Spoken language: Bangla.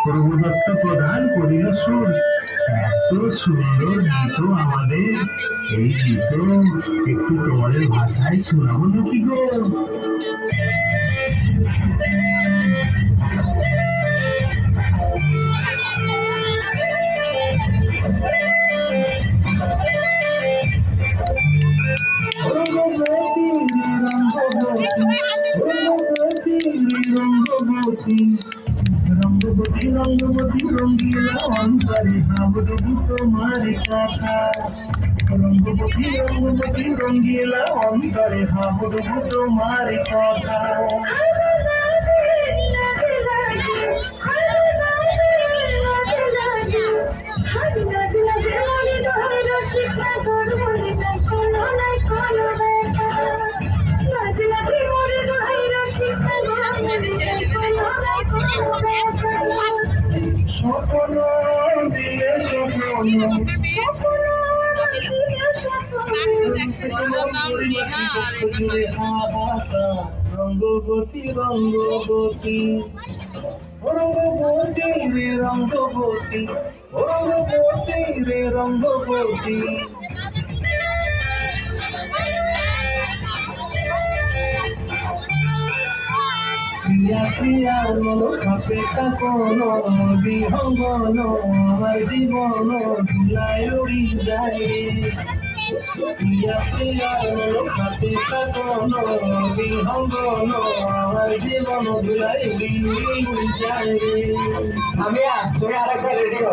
প্রভুদত্ত প্রধান করিল সুর। এত সুন্দর গীত আমাদের, এই গীত একটু তোমাদের ভাষায় শোনাবো নাকি গো? রঙ্গবতী রঙ্গবতী রঙ্গিলা অন্তরে ভাবডুবু তোমার কথা। রঙ্গবতী রঙ্গবতী রঙ্গিলা অন্তরে ভাবডুবু তোমার কথা। স্বপ্ন দিয়ে রঙ্গবতী রঙ্গবতী রঙ্গবতী রে রঙ্গবতী রঙ্গবতী রে রঙ্গবতী। প্রিয়া প্রিয়া খাপে কাপন বিহঙ্গন আমার জীবন ধুলায় উড়ি যায়। প্রিয়া প্রিয়া খাপে কাপন বিহঙ্গন আমার জীবন ধুলায় উড়ি যায়। আমি তুমি আরেকবার রেডিও